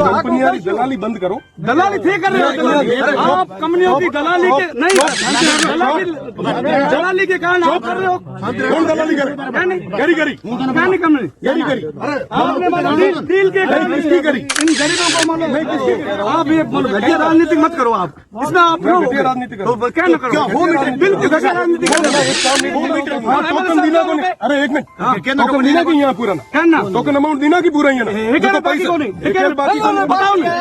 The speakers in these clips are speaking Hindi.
कंपनियां की दलाली बंद करो। दलाली ठीक कर रहे हो आप, कंपनियों की दलाली के नहीं, दलाली के कारण आप कर रहे हो। कौन दलाली करे? करी करी क्या नहीं कंपनी करी करी आपने डील के कारण किसकी करी? इन गरीबों को मानो आप ये घटिया राजनीति मत करो। आप इसमें आप घटिया राजनीति करो। क्या न करो, बिल्कुल घटिया राजनीति करो। अरे एक मिनट, टोकन देना की यहाँ पूरा कहना टोकन अमाउंट देना की पूरा यहाँ ना बाकी को नहीं बताओ नहीं।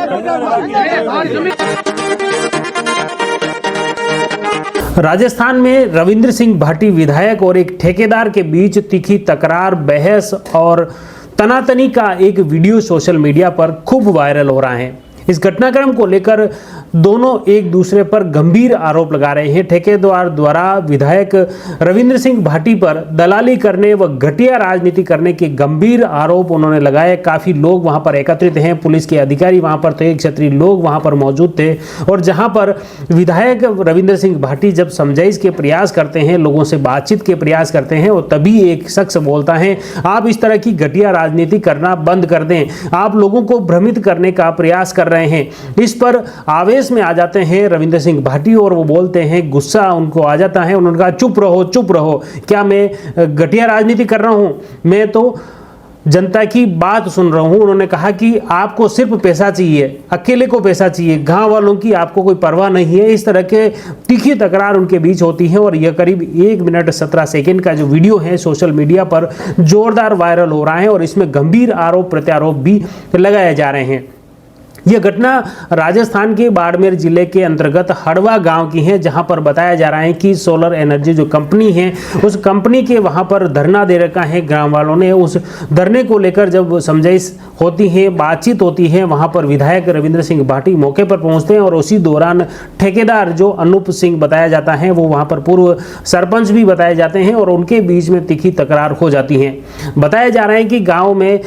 राजस्थान में रविंद्र सिंह भाटी विधायक और एक ठेकेदार के बीच तीखी तकरार, बहस और तनातनी का एक वीडियो सोशल मीडिया पर खूब वायरल हो रहा है। इस घटनाक्रम को लेकर दोनों एक दूसरे पर गंभीर आरोप लगा रहे हैं। ठेकेदार द्वारा विधायक रविंद्र सिंह भाटी पर दलाली करने व घटिया राजनीति करने के गंभीर आरोप उन्होंने लगाए। काफ़ी लोग वहां पर एकत्रित हैं, पुलिस के अधिकारी वहां पर थे, क्षेत्रीय लोग वहां पर मौजूद थे। और जहां पर विधायक रविंद्र सिंह भाटी जब समझाइश के प्रयास करते हैं, लोगों से बातचीत के प्रयास करते हैं, और तभी एक शख्स बोलता है आप इस तरह की घटिया राजनीति करना बंद कर दें, आप लोगों को भ्रमित करने का प्रयास कर रहे हैं। इस पर आवेश में आ जाते हैं रविंद्र सिंह भाटी और वो बोलते हैं, गुस्सा उनको आ जाता है। उन्होंने कहा चुप रहो, क्या मैं घटिया राजनीति कर रहा हूं? मैं तो जनता की बात सुन रहा हूं। उन्होंने कहा कि आपको सिर्फ पैसा चाहिए, अकेले को पैसा चाहिए, गांव वालों की आपको कोई परवाह नहीं है। इस तरह के तीखी तकरार उनके बीच होती है और यह करीब 1 मिनट 17 सेकंड का जो वीडियो है सोशल मीडिया पर जोरदार वायरल हो रहा है और इसमें गंभीर आरोप प्रत्यारोप भी लगाए जा रहे हैं। यह घटना राजस्थान के बाड़मेर जिले के अंतर्गत हड़वा गांव की है, जहां पर बताया जा रहा है कि सोलर एनर्जी जो कंपनी है, उस कंपनी के वहां पर धरना दे रखा है ग्राम वालों ने। उस धरने को लेकर जब समझाइश होती है, बातचीत होती है, वहां पर विधायक रविंद्र सिंह भाटी मौके पर पहुंचते हैं और उसी दौरान ठेकेदार जो अनूप सिंह बताया जाता है, वो वहां पर पूर्व सरपंच भी बताए जाते हैं और उनके बीच में तीखी तकरार हो जाती है। बताया जा रहा है कि गाँव में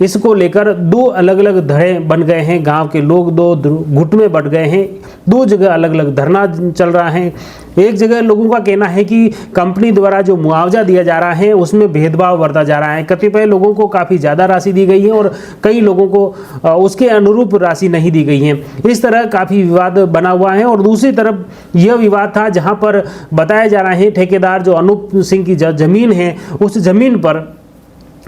इसको लेकर 2 अलग अलग धड़े बन गए हैं। गांव के लोग 2 गुट में बट गए हैं, 2 जगह अलग अलग धरना चल रहा है। एक जगह लोगों का कहना है कि कंपनी द्वारा जो मुआवजा दिया जा रहा है उसमें भेदभाव बरता जा रहा है। कतिपय लोगों को काफ़ी ज़्यादा राशि दी गई है और कई लोगों को उसके अनुरूप राशि नहीं दी गई है। इस तरह काफ़ी विवाद बना हुआ है। और दूसरी तरफ यह विवाद था जहां पर बताया जा रहा है ठेकेदार जो अनूप सिंह की ज़मीन है, उस ज़मीन पर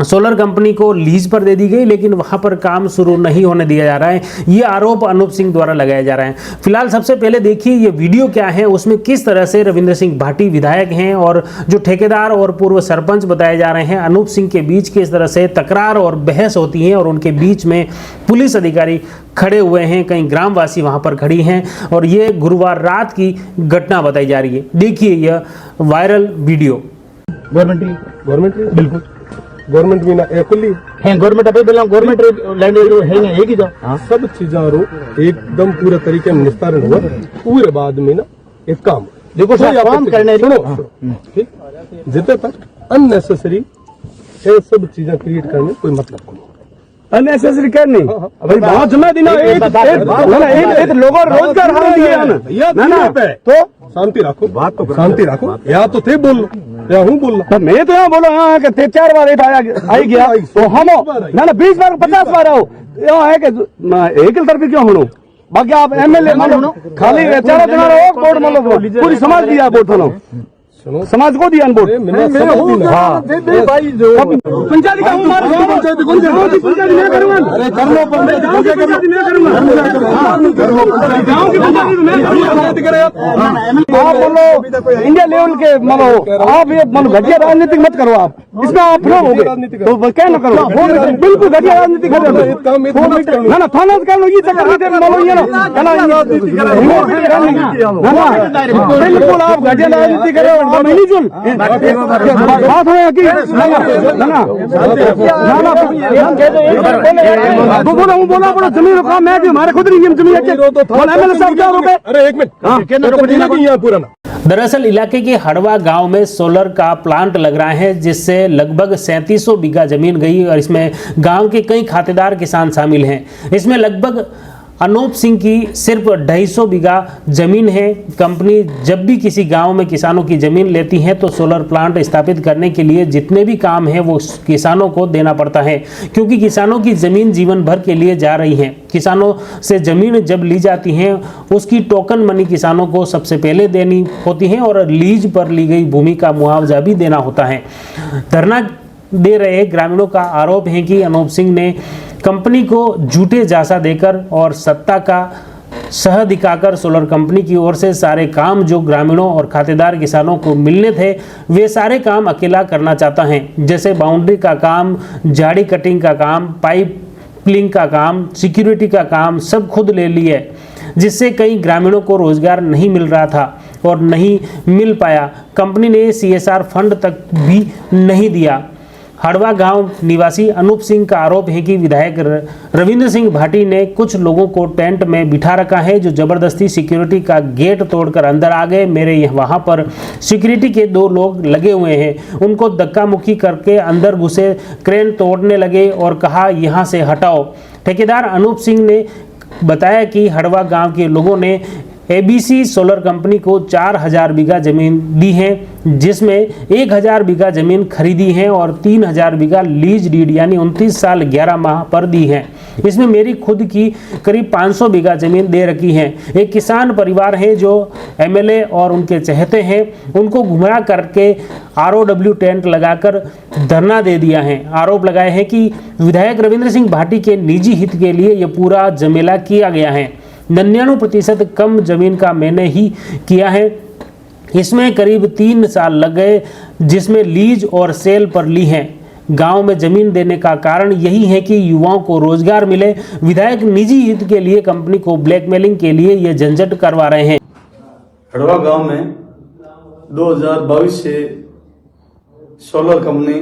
सोलर कंपनी को लीज पर दे दी गई, लेकिन वहां पर काम शुरू नहीं होने दिया जा रहा है। ये आरोप अनूप सिंह द्वारा लगाया जा रहा है। फिलहाल सबसे पहले देखिए ये वीडियो क्या है, उसमें किस तरह से रविंद्र सिंह भाटी विधायक हैं और जो ठेकेदार और पूर्व सरपंच बताए जा रहे हैं अनूप सिंह के बीच किस तरह से तकरार और बहस होती है और उनके बीच में पुलिस अधिकारी खड़े हुए हैं, कई ग्रामवासी वहां पर खड़ी हैं और ये गुरुवार रात की घटना बताई जा रही है। देखिए यह वायरल वीडियो। गवर्नमेंट बिल्कुल गवर्नमेंट भी ना खुली है, गवर्नमेंट अभी बोला गवर्नमेंट लैंड है एक ही जो सब चीजा एकदम पूरे तरीके में निस्तारण हुआ। पूरे बाद में ना एक काम देखो काम करने ठीक जितने तक अननेसेसरी ये सब चीजें क्रिएट करने कोई मतलब नहीं। अननेसेसरी क्या नहीं भाई, बहुत जमा दिना एक लोगों रोजगार हाल दिए ना, तो शांति रखो, बात तो शांति रखो। या तो थे बोल या हूँ बोल तो मैं तो यहाँ बोला हाँ कि 4 बार आई गया तो हम ना 20 बार 50 बार आओ है कि एक तरफ क्यों हूँ। बाकी आप एमएलए मानो खाली 4 दिन रहो वोट मानो पूरी समाज दिया वोट थानो समाज को दिया वोट। पंचायत का आप बोलो इंडिया लेवल के मानो आप ये मानो घटिया राजनीति मत करो। आप इसमें आप फ्लो हो गए तो क्या न करो, बिल्कुल घटिया राजनीति कर ना ना थाना कर लो ये चक्कर मानो ये ना बिल्कुल आप घटिया राजनीति करो मिलीजुल बात हो कि बोला बोला जमीन का मैं हमारे खुद नहीं जमीन एमएलए साहब क्या हो गए। अरे एक मिनट पूरा दरअसल इलाके के हड़वा गांव में सोलर का प्लांट लग रहा है जिससे लगभग 3700 बीघा जमीन गई और इसमें गांव के कई खातेदार किसान शामिल हैं। इसमें लगभग अनूप सिंह की सिर्फ 250 बीघा जमीन है। कंपनी जब भी किसी गांव में किसानों की जमीन लेती है तो सोलर प्लांट स्थापित करने के लिए जितने भी काम है वो किसानों को देना पड़ता है, क्योंकि किसानों की जमीन जीवन भर के लिए जा रही है। किसानों से जमीन जब ली जाती है उसकी टोकन मनी किसानों को सबसे पहले देनी होती है और लीज पर ली गई भूमि का मुआवजा भी देना होता है। धरना दे रहे ग्रामीणों का आरोप है कि अनूप सिंह ने कंपनी को झूठे जासा देकर और सत्ता का सह दिखाकर सोलर कंपनी की ओर से सारे काम जो ग्रामीणों और खातेदार किसानों को मिलने थे वे सारे काम अकेला करना चाहता है। जैसे बाउंड्री का काम, झाड़ी कटिंग का काम, पाइपलिंग का काम, सिक्योरिटी का काम सब खुद ले लिए, जिससे कई ग्रामीणों को रोजगार नहीं मिल रहा था और नहीं मिल पाया। कंपनी ने CSR फंड तक भी नहीं दिया। हड़वा गांव निवासी अनूप सिंह का आरोप है कि विधायक रविंद्र सिंह भाटी ने कुछ लोगों को टेंट में बिठा रखा है जो जबरदस्ती सिक्योरिटी का गेट तोड़कर अंदर आ गए। मेरे वहां पर सिक्योरिटी के 2 लोग लगे हुए हैं, उनको धक्का मुक्की करके अंदर घुसे, क्रेन तोड़ने लगे और कहा यहां से हटाओ। ठेकेदार अनूप सिंह ने बताया कि हड़वा गांव के लोगों ने ABC सोलर कंपनी को 4000 बीघा जमीन दी है, जिसमें 1000 बीघा जमीन खरीदी है और 3000 बीघा लीज डीड यानी 29 साल 11 माह पर दी है। इसमें मेरी खुद की करीब 500 बीघा जमीन दे रखी है। एक किसान परिवार है जो MLA और उनके चहेते हैं, उनको गुमराह करके ROW टेंट लगाकर धरना दे दिया है। आरोप लगाए हैं कि विधायक रविंद्र सिंह भाटी के निजी हित के लिए यह पूरा झमेला किया गया है। 99% कम जमीन का मैंने ही किया है, इसमें करीब 3 साल लग गए, जिसमें लीज और सेल पर ली है। गांव में जमीन देने का कारण यही है कि युवाओं को रोजगार मिले। विधायक निजी हित के लिए कंपनी को ब्लैकमेलिंग के लिए यह झंझट करवा रहे हैं। हड़वा गांव में 2022 से सोलर कंपनी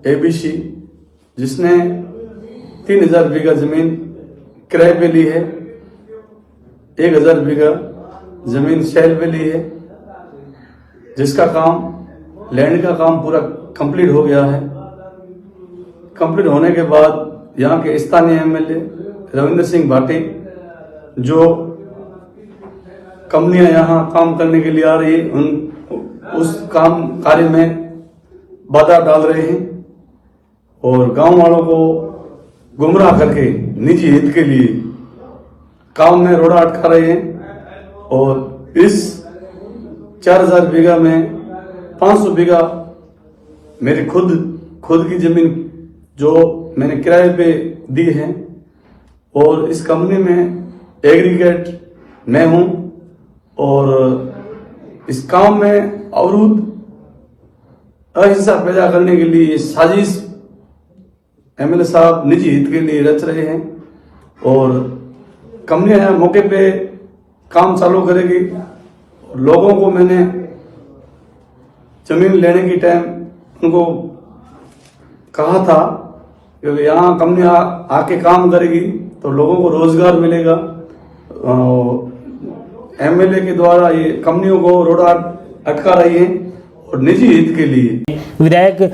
ABC, जिसने 3000 बीघा जमीन किराए पे ली है, 1000 बीघा जमीन सेल पे ली है, जिसका काम लैंड का काम पूरा कंप्लीट हो गया है। कंप्लीट होने के बाद यहाँ के स्थानीय MLA रविंद्र सिंह भाटी, जो कंपनियां यहाँ काम करने के लिए आ रही है उस काम कार्य में बाधा डाल रहे हैं और गांव वालों को गुमराह करके निजी हित के लिए काम में रोड़ा अटका रहे हैं। और इस 4000 बीघा में 500 बीघा मेरी खुद की जमीन जो मैंने किराए पे दी है और इस कंपनी में एग्रीगेट मैं हूं और इस काम में अवरुद्ध अहिंसा पैदा करने के लिए साजिश MLA साहब निजी हित के लिए रच रहे हैं और कंपनियां मौके पे काम चालू करेगी। लोगों को मैंने जमीन लेने की टाइम उनको कहा था कि यहाँ कंपनियां आके काम करेगी तो लोगों को रोजगार मिलेगा। MLA के द्वारा ये कंपनियों को रोड़ा अटका रही है और निजी हित के लिए। विधायक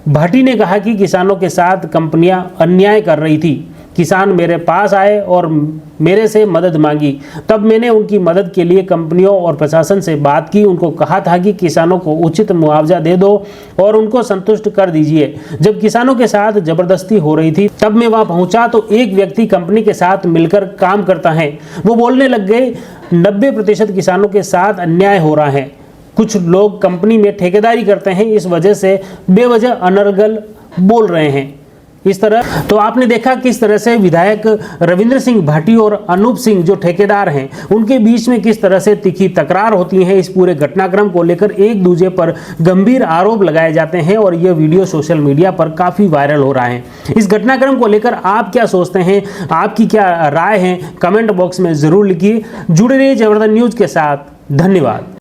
भाटी ने कहा कि किसानों के साथ कंपनियां अन्याय कर रही थी। किसान मेरे पास आए और मेरे से मदद मांगी, तब मैंने उनकी मदद के लिए कंपनियों और प्रशासन से बात की। उनको कहा था कि किसानों को उचित मुआवजा दे दो और उनको संतुष्ट कर दीजिए। जब किसानों के साथ जबरदस्ती हो रही थी तब मैं वहां पहुंचा तो एक व्यक्ति कंपनी के साथ मिलकर काम करता है, वो बोलने लग गए 90% किसानों के साथ अन्याय हो रहा है। कुछ लोग कंपनी में ठेकेदारी करते हैं, इस वजह से बेवजह अनर्गल बोल रहे हैं। इस तरह तो आपने देखा किस तरह से विधायक रविंद्र सिंह भाटी और अनूप सिंह जो ठेकेदार हैं उनके बीच में किस तरह से तीखी तकरार होती है। इस पूरे घटनाक्रम को लेकर एक दूसरे पर गंभीर आरोप लगाए जाते हैं और यह वीडियो सोशल मीडिया पर काफी वायरल हो रहा है। इस घटनाक्रम को लेकर आप क्या सोचते हैं, आपकी क्या राय है, कमेंट बॉक्स में जरूर लिखिए। जुड़े रहिए जबरदस्त न्यूज के साथ। धन्यवाद।